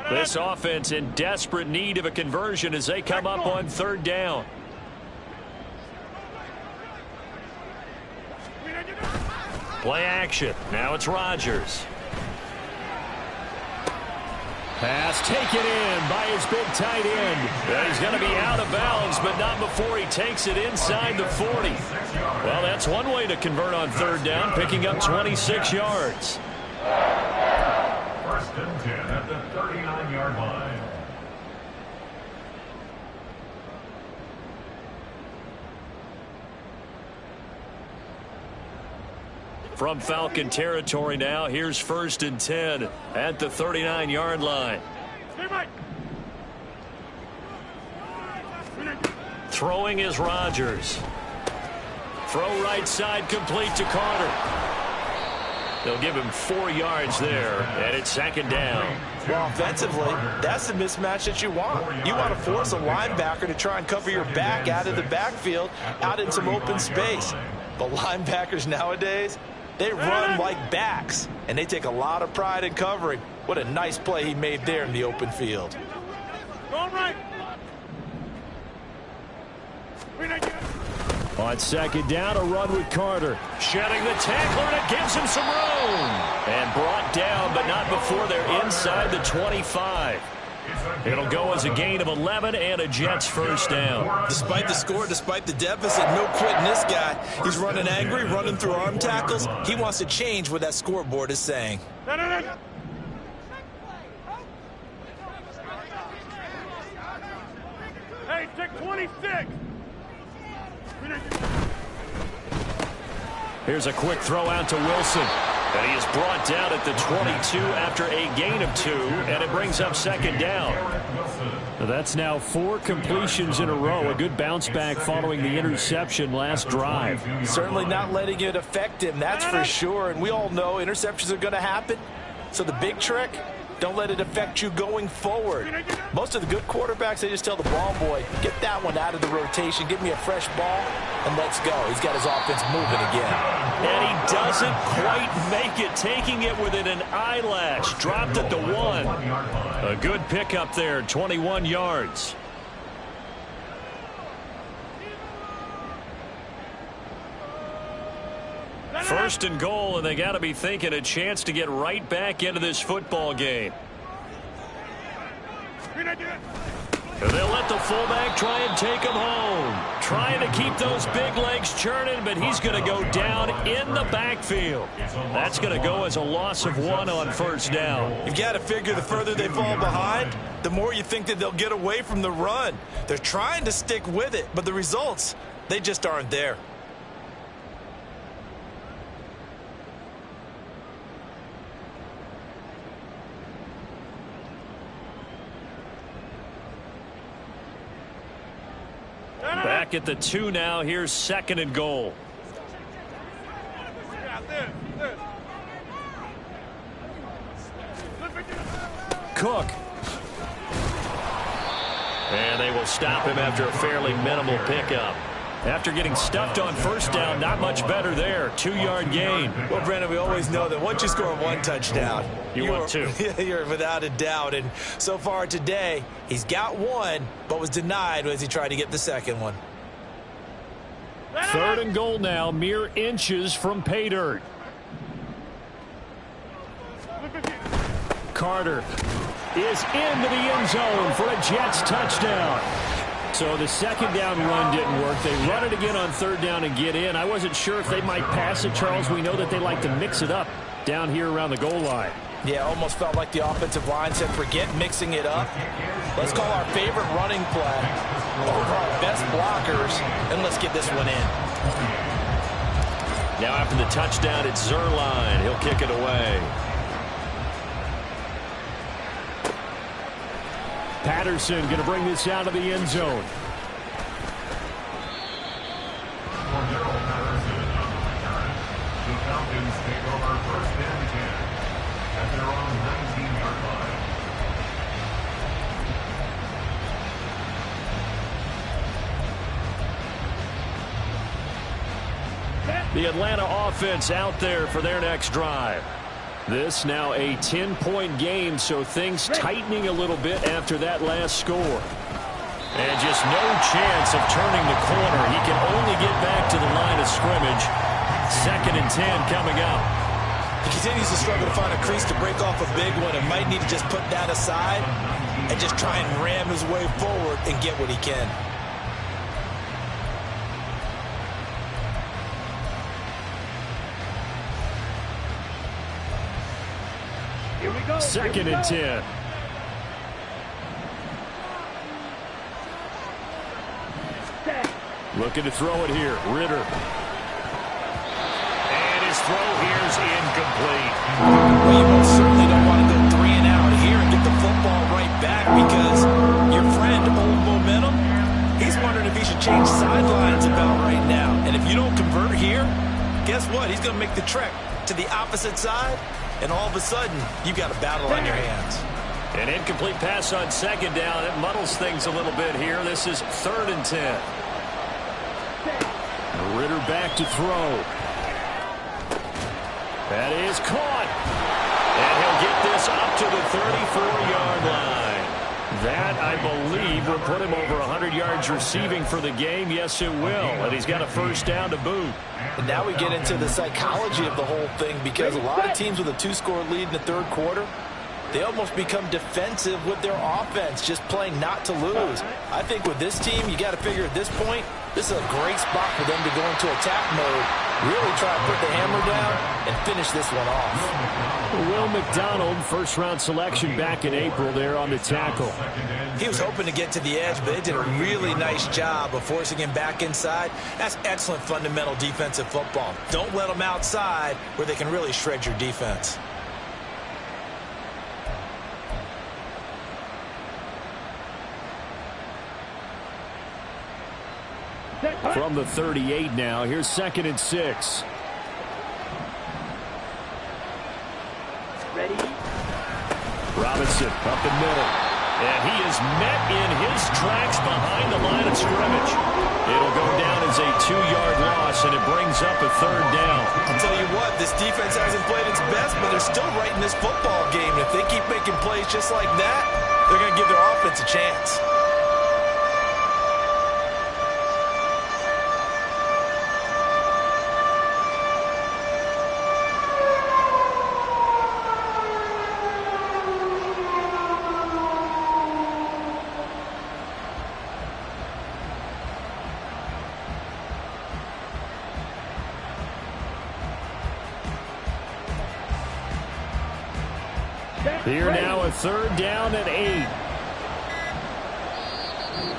This offense in desperate need of a conversion as they come up on 3rd down. Play action. Now it's Rodgers. Pass taken in by his big tight end. He's going to be out of bounds, but not before he takes it inside the 40. Well, that's one way to convert on 3rd down, picking up 26 yards. 1st and 10 at the 39-yard line. From Falcon territory now, here's 1st and 10 at the 39-yard line. Throwing is Rodgers. Throw right side complete to Carter. They'll give him 4 yards there, and it's 2nd down. Well, offensively, that's the mismatch that you want. You want to force a linebacker to try and cover your back out of the backfield, out in some open space. But linebackers nowadays, they run like backs, and they take a lot of pride in covering. What a nice play he made there in the open field. Going right. On 2nd down, a run with Carter. Shedding the tackler, and it gives him some room. And brought down, but not before they're inside the 25. It'll go as a gain of 11 and a Jets 1st down. Despite the score, despite the deficit, no quitting this guy. He's running angry, running through arm tackles. He wants to change what that scoreboard is saying. Hey, take 26. Here's a quick throw out to Wilson. And he is brought down at the 22 after a gain of 2, and it brings up 2nd down. That's now 4 completions in a row. A good bounce back following the interception last drive. Certainly not letting it affect him, that's for sure. And we all know interceptions are going to happen. So the big trick, don't let it affect you going forward. Most of the good quarterbacks, they just tell the ball boy, get that one out of the rotation, give me a fresh ball, and let's go. He's got his offense moving again. And he doesn't quite make it, taking it within an eyelash. Dropped at the 1. A good pickup there, 21 yards. First and goal, and they got to be thinking a chance to get right back into this football game. They'll let the fullback try and take him home. Trying to keep those big legs churning, but he's going to go down in the backfield. That's going to go as a loss of 1 on first down. You've got to figure the further they fall behind, the more you think that they'll get away from the run. They're trying to stick with it, but the results, they just aren't there. Back at the 2 now. Here's 2nd and goal. Cook. And they will stop him after a fairly minimal pickup. After getting stuffed on first down, not much better there. 2-yard gain. Well, Brandon, we always know that once you score 1 touchdown, you want 2. You're without a doubt. And so far today, he's got 1, but was denied as he tried to get the 2nd one. 3rd and goal now, mere inches from pay dirt. Carter is into the end zone for a Jets touchdown. So the 2nd down run didn't work. They run it again on 3rd down and get in. I wasn't sure if they might pass it, Charles. We know that they like to mix it up down here around the goal line. Yeah, almost felt like the offensive line said, forget mixing it up. Let's call our favorite running play over our best blockers, and let's get this one in. Now after the touchdown, it's Zerline. He'll kick it away. Patterson going to bring this out of the end zone. The Falcons take over 1st and 10 at their own 19-yard line. The Atlanta offense out there for their next drive. This now a 10-point game, so things tightening a little bit after that last score. And just no chance of turning the corner. He can only get back to the line of scrimmage. 2nd and 10 coming up. He continues to struggle to find a crease to break off a big one and might need to just put that aside and just try and ram his way forward and get what he can. Here we go. 2nd and 10. Looking to throw it here. Ritter. And his throw here is incomplete. Well, you most certainly don't want to go 3 and out here and get the football right back because your friend, Old Momentum, he's wondering if he should change sidelines about right now. And if you don't convert here, guess what? He's going to make the trek to the opposite side, and all of a sudden, you've got a battle on your hands. An incomplete pass on 2nd down. It muddles things a little bit here. This is 3rd and 10. Ritter back to throw. That is caught. And he'll get this up to the 34-yard line. That, I believe, will put him over 100 yards receiving for the game. Yes, it will. And he's got a 1st down to boot. And now we get into the psychology of the whole thing because a lot of teams with a 2-score lead in the 3rd quarter, they almost become defensive with their offense, just playing not to lose. I think with this team, you got to figure at this point, this is a great spot for them to go into attack mode, really try to put the hammer down and finish this one off. Will McDonald, 1st-round selection back in April there on the tackle. He was hoping to get to the edge, but they did a really nice job of forcing him back inside. That's excellent fundamental defensive football. Don't let them outside where they can really shred your defense. From the 38 now, here's 2nd and 6. Ready? Robinson up the middle. And he is met in his tracks behind the line of scrimmage. It'll go down as a 2-yard loss, and it brings up a 3rd down. I'll tell you what, this defense hasn't played its best, but they're still right in this football game. And if they keep making plays just like that, they're going to give their offense a chance. Here now a 3rd down and 8.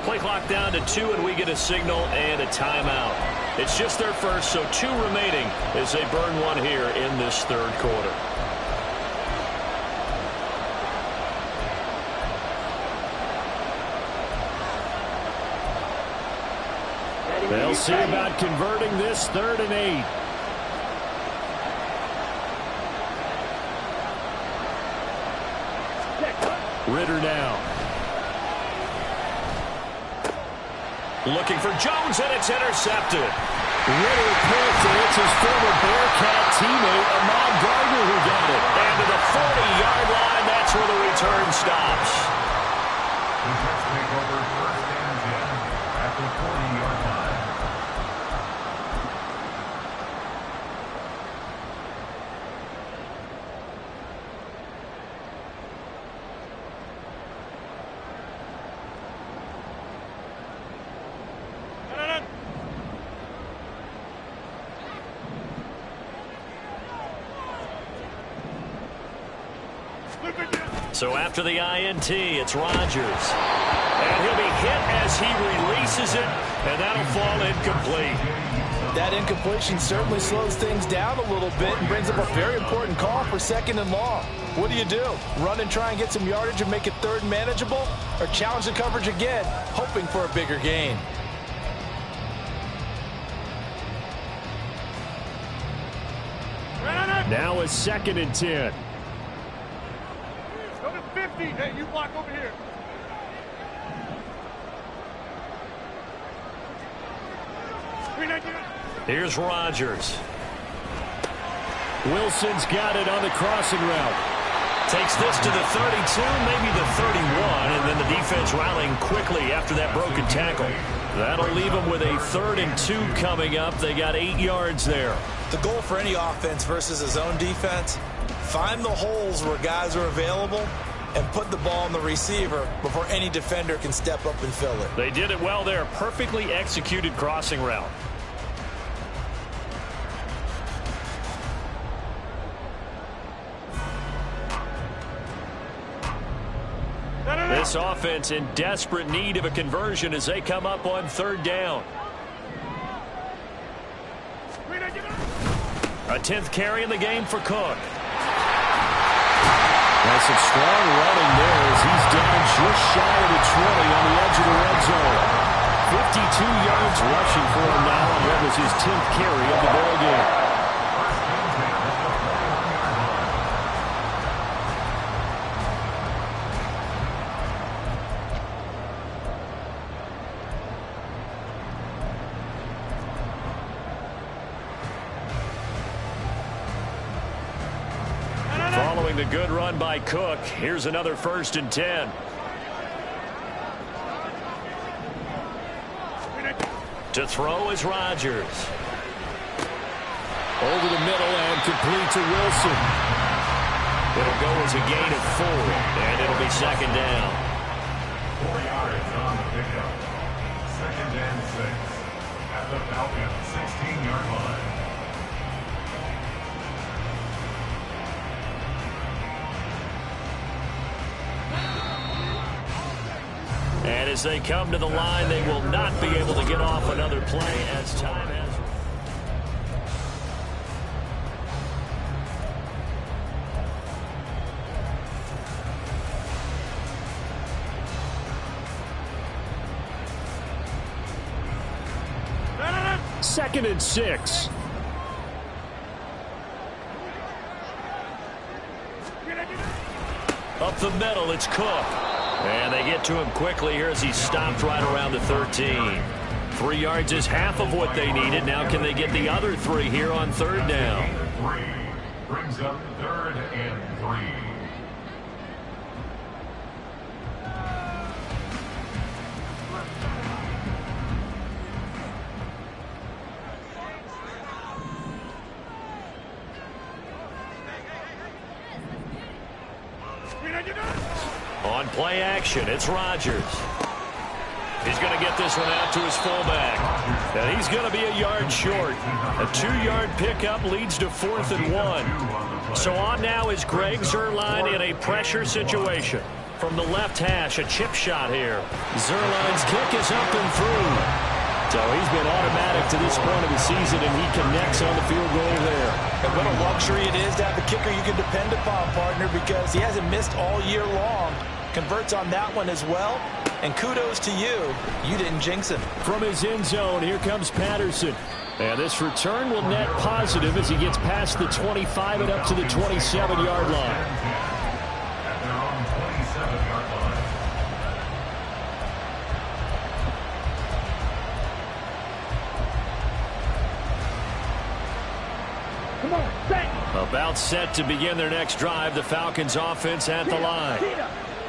Play clock down to 2, and we get a signal and a timeout. It's just their first, so 2 remaining as they burn one here in this 3rd quarter. They'll see about converting this 3rd and 8. Ritter now. Looking for Jones, and it's intercepted. Ritter picked, and it's his former Bearcat teammate, Ahmad Gardner, who got it. And to the 40-yard line, that's where the return stops. The Jets take over 1st and 10 at the 40-yard line. So after the INT, it's Rodgers. And he'll be hit as he releases it, and that'll fall incomplete. That incompletion certainly slows things down a little bit and brings up a very important call for 2nd and long. What do? Run and try and get some yardage and make it 3rd and manageable? Or challenge the coverage again, hoping for a bigger gain? Now a 2nd and 10. Go to 50. Hey, you block over here. Here's Rodgers. Wilson's got it on the crossing route. Takes this to the 32, maybe the 31, and then the defense rallying quickly after that broken tackle. That'll leave them with a 3rd and 2 coming up. They got 8 yards there. The goal for any offense versus his own defense, find the holes where guys are available and put the ball on the receiver before any defender can step up and fill it. They did it well there. Perfectly executed crossing route. This offense in desperate need of a conversion as they come up on 3rd down. A 10th carry in the game for Cook. That's some strong running there as he's down just shy of the 20 on the edge of the red zone. 52 yards rushing for him now, and that was his 10th carry of the ball game. Following the good run by Cook, here's another 1st and 10. To throw is Rodgers. Over the middle and complete to Wilson. It'll go as a gain of 4, and it'll be 2nd down. 4 yards on the pickup. 2nd and 6 at the Falcons 16-yard line. And as they come to the line, they will not be able to get off another play as time has. Second and 6. Up the middle, it's Cook. And they get to him quickly here as he stopped right around the 13. 3 yards is half of what they needed. Now can they get the other 3 here on 3rd down? 3 brings up 3rd and 3. On play action, it's Rodgers. He's going to get this one out to his fullback. And he's going to be a yard short. A 2-yard pickup leads to 4th and 1. So on now is Greg Zuerlein in a pressure situation. From the left hash, a chip shot here. Zuerlein's kick is up and through. So he's been automatic to this point of the season, and he connects on the field goal there. And what a luxury it is to have a kicker you can depend upon, partner, because he hasn't missed all year long. Converts on that one as well. And kudos to you. You didn't jinx him. From his end zone, here comes Patterson. And this return will net positive as he gets past the 25 and up to the 27-yard line. At their own 27-yard line. About set to begin their next drive, the Falcons offense at the line.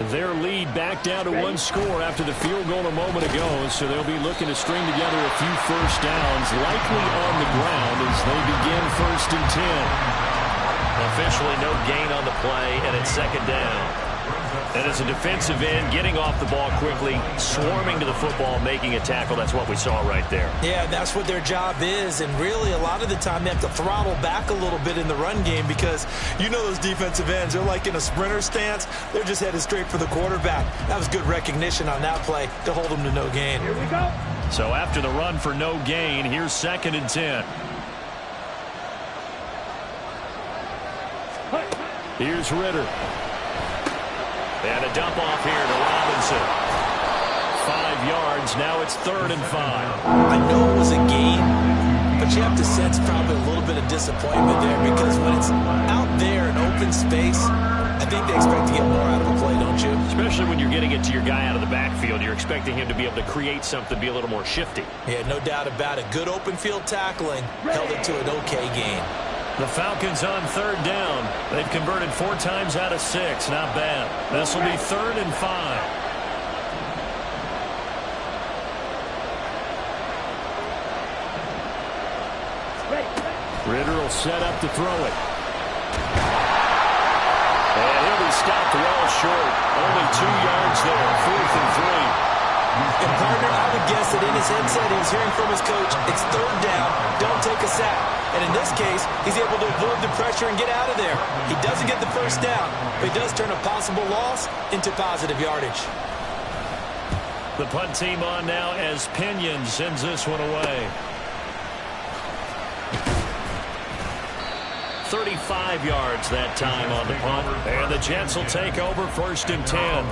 Their lead back down to one score after the field goal a moment ago, so they'll be looking to string together a few first downs, likely on the ground as they begin 1st and 10. Officially no gain on the play, and it's 2nd down. And as a defensive end, getting off the ball quickly, swarming to the football, making a tackle, that's what we saw right there. Yeah, that's what their job is, and really a lot of the time they have to throttle back a little bit in the run game because you know those defensive ends, they're like in a sprinter stance. They're just headed straight for the quarterback. That was good recognition on that play to hold them to no gain. Here we go. So after the run for no gain, here's 2nd and 10. Here's Ritter. And a dump off here to Robinson. 5 yards. Now it's 3rd and 5. I know it was a gain, but you have to sense probably a little bit of disappointment there because when it's out there in open space, I think they expect to get more out of the play, don't you? Especially when you're getting it to your guy out of the backfield. You're expecting him to be able to create something, be a little more shifty. Yeah, no doubt about it. Good open field tackling held it to an okay gain. The Falcons on 3rd down. They've converted 4 times out of 6. Not bad. This will be 3rd and 5. Ritter will set up to throw it. And he'll be stopped well short. Only 2 yards there. 4th and 3. And partner, I would guess that in his headset he was hearing from his coach, it's 3rd down, don't take a sack. And in this case, he's able to avoid the pressure and get out of there. He doesn't get the 1st down, but he does turn a possible loss into positive yardage. The punt team on now as Pinion sends this one away. 35 yards that time on the punt. And the Jets will take over 1st and 10.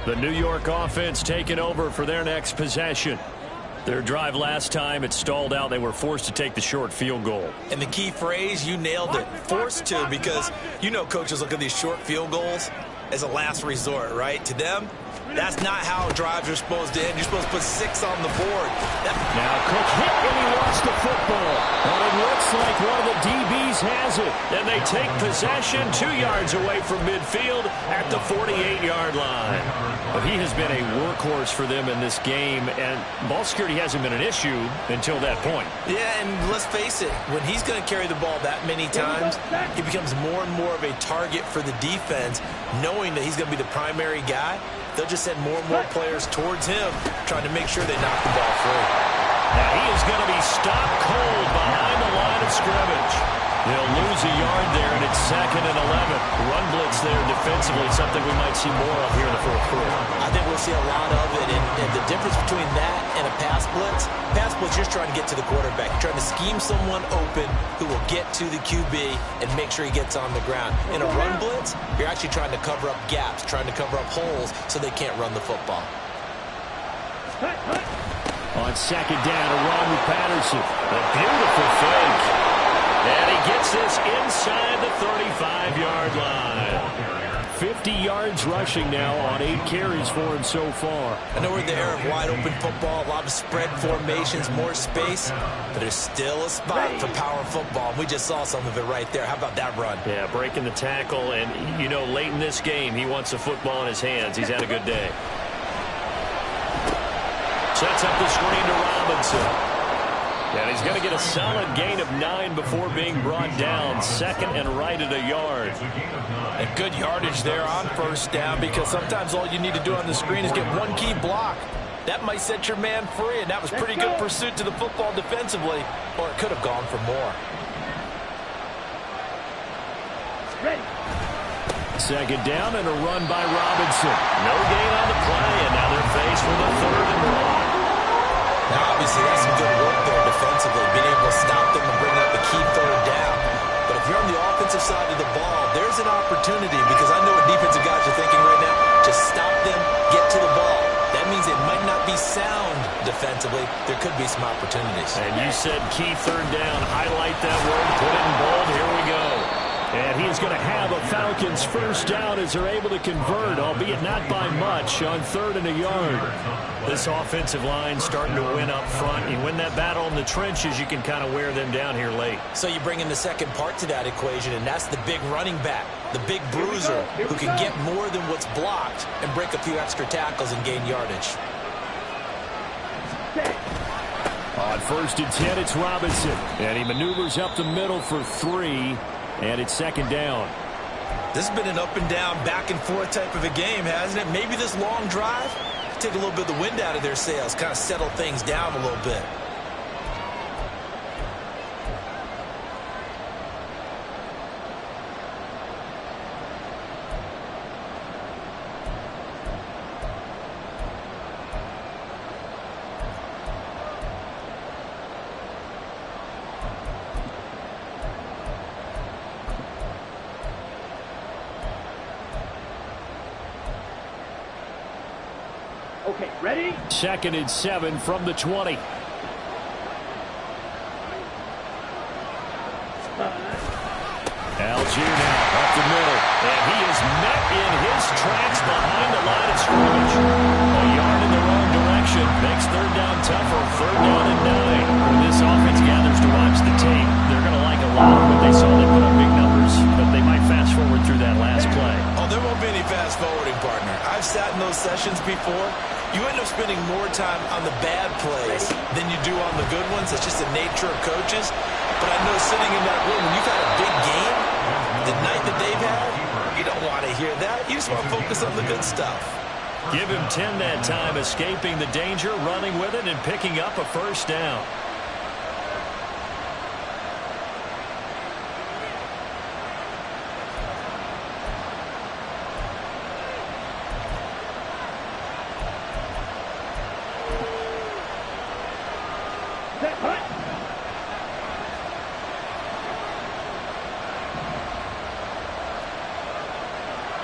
The New York offense taking over for their next possession. Their drive last time, it stalled out. They were forced to take the short field goal. And the key phrase, you nailed it, forced to, because you know coaches look at these short field goals as a last resort, right? To them, that's not how drives are supposed to end. You're supposed to put 6 on the board. Now Cook hit when he lost the football. But it looks like one of the DBs has it. And they take possession 2 yards away from midfield at the 48-yard line. But he has been a workhorse for them in this game, and ball security hasn't been an issue until that point. Yeah, and let's face it, when he's going to carry the ball that many times, he becomes more and more of a target for the defense, knowing that he's going to be the primary guy. They'll just send more and more players towards him, trying to make sure they knock the ball free. Now he is going to be stopped cold behind the line of scrimmage. They'll lose a yard there, and it's 2nd and 11. Run blitz there defensively, something we might see more of here in the 4th quarter. I think we'll see a lot of it, and the difference between that and a pass blitz, you're just trying to get to the quarterback. You're trying to scheme someone open who will get to the QB and make sure he gets on the ground. In a run blitz, you're actually trying to cover up gaps, trying to cover up holes so they can't run the football. On 2nd down, a run with Patterson. A beautiful fake. And he gets this inside the 35-yard line. 50 yards. yards rushing now on 8 carries for him so far. I know we're in the era of wide-open football, a lot of spread formations, more space, but there's still a spot for power football, and we just saw some of it right there. How about that run? Yeah, breaking the tackle, and, you know, late in this game, he wants the football in his hands. He's had a good day. Sets up the screen to Robinson. And he's going to get a solid gain of 9 before being brought down. Second and right at a yard. And good yardage there on first down, because sometimes all you need to do on the screen is get one key block. That might set your man free, and that was pretty good pursuit to the football defensively, or it could have gone for more. Second down and a run by Robinson. No gain on the play, and now they're faced with a 3rd and long. Now, obviously, that's some good work there defensively, being able to stop them and bring up a key 3rd down. But if you're on the offensive side of the ball, there's an opportunity, because I know what defensive guys are thinking right now. Just stop them, get to the ball. That means it might not be sound defensively. There could be some opportunities. And you said key 3rd down. Highlight that word. Put it in bold. Here we go. And he's going to have a Falcons first down as they're able to convert, albeit not by much, on 3rd and a yard. This offensive line starting to win up front. You win that battle in the trenches, you can kind of wear them down here late. So you bring in the second part to that equation, and that's the big running back, the big bruiser, who can get more than what's blocked and break a few extra tackles and gain yardage. On 1st and 10, it's Robinson. And he maneuvers up the middle for 3. And it's 2nd down. This has been an up and down, back and forth type of a game, hasn't it? Maybe this long drive, take a little bit of the wind out of their sails, kind of settle things down a little bit. Okay, ready? 2nd and 7 from the 20. Algier now up the middle. And he is met in his tracks behind the line of scrimmage. A yard in the wrong direction. Makes 3rd down tougher. 3rd down and 9. When this offense gathers to watch the tape, they're going to like a lot of what they saw. They put up big numbers, but they might fast forward through that last play. Oh, there won't be any fast forwarding, partner. I've sat in those sessions before. You end up spending more time on the bad plays than you do on the good ones. It's just the nature of coaches. But I know sitting in that room, when you've had a big game, the night that they've had, you don't want to hear that. You just want to focus on the good stuff. Give him 10 that time, escaping the danger, running with it, and picking up a 1st down.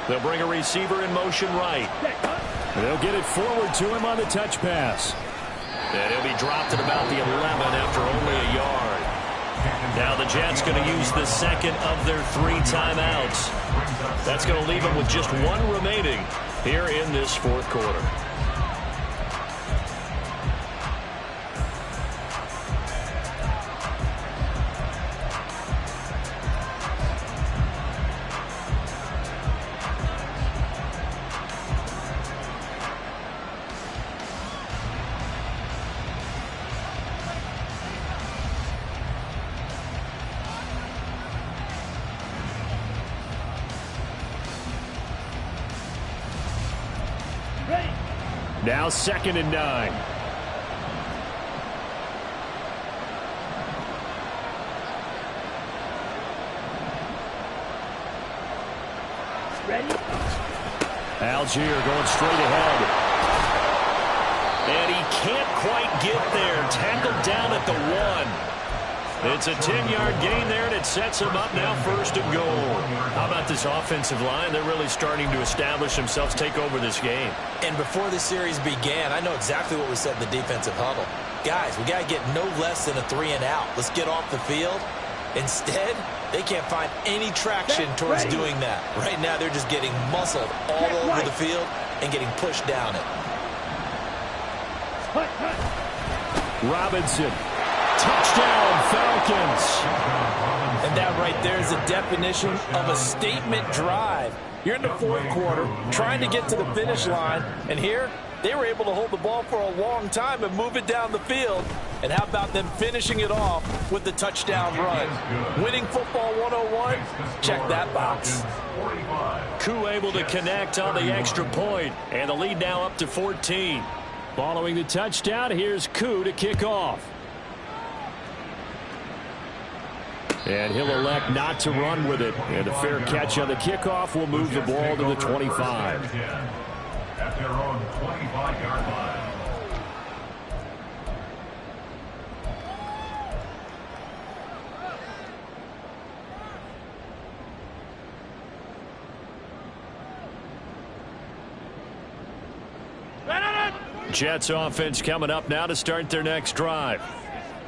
They'll bring a receiver in motion right. They'll get it forward to him on the touch pass. And he'll be dropped at about the 11 after only a yard. Now the Jets going to use the 2nd of their 3 timeouts. That's going to leave them with just 1 remaining here in this 4th quarter. Now 2nd and 9. Ready? Algier going straight ahead. And he can't quite get there. Tackled down at the 1. It's a 10-yard gain there, and it sets him up now 1st and goal. How about this offensive line? They're really starting to establish themselves, take over this game. And before the series began, I know exactly what we said in the defensive huddle. Guys, we got to get no less than a 3 and out. Let's get off the field. Instead, They can't find any traction towards doing that. Right now, they're just getting muscled all over the field and getting pushed down it. Robinson. Touchdown, Falcons. And that right there is the definition of a statement drive. You're in the fourth quarter, trying to get to the finish line, and here they were able to hold the ball for a long time and move it down the field. And how about them finishing it off with the touchdown run? Winning football 101, check that box. Koo able to connect on the extra point, and the lead now up to 14. Following the touchdown, here's Koo to kick off. And he'll elect not to run with it. And a fair catch on the kickoff will move the ball to the 25. At their own 25-yard line. Jets offense coming up now to start their next drive.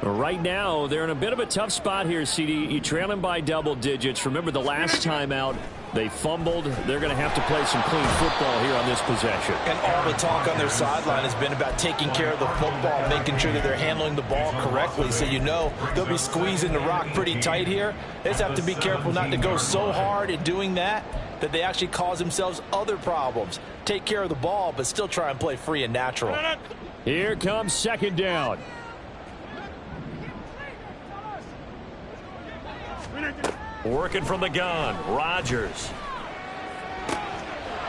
Right now, they're in a bit of a tough spot here, CD. You trail them by double digits. Remember the last time out, they fumbled. They're going to have to play some clean football here on this possession. And all the talk on their sideline has been about taking care of the football, making sure that they're handling the ball correctly. So you know they'll be squeezing the rock pretty tight here. They just have to be careful not to go so hard in doing that they actually cause themselves other problems. Take care of the ball, but still try and play free and natural. Here comes second down. Working from the gun, Rodgers.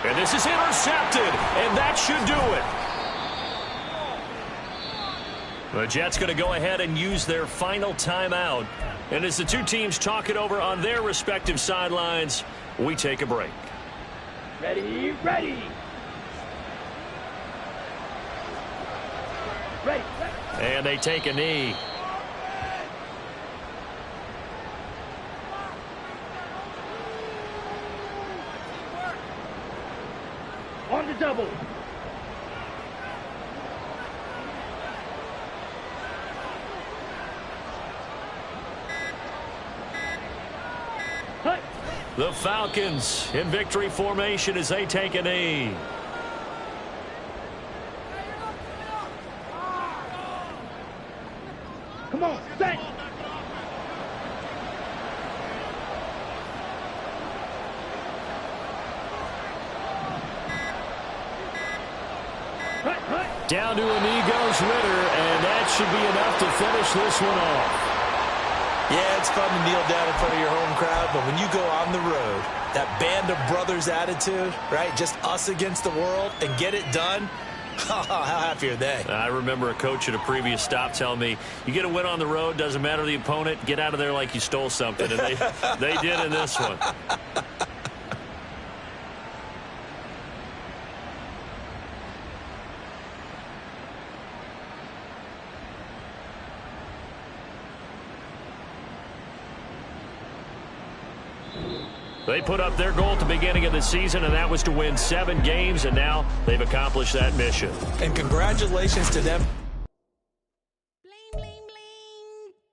And this is intercepted, and that should do it. The Jets going to go ahead and use their final timeout. And as the two teams talk it over on their respective sidelines, we take a break. Ready, ready. Ready. And they take a knee. On the double. Hut. The Falcons in victory formation as they take a knee. Come on, set. Down to a knee goes Ritter, and that should be enough to finish this one off. Yeah, it's fun to kneel down in front of your home crowd, but when you go on the road, that band of brothers attitude, right, just us against the world, and get it done, how happy are they? I remember a coach at a previous stop telling me, you get a win on the road, doesn't matter the opponent, get out of there like you stole something, and they did in this one. They put up their goal at the beginning of the season, and that was to win 7 games, and now they've accomplished that mission. And congratulations to them.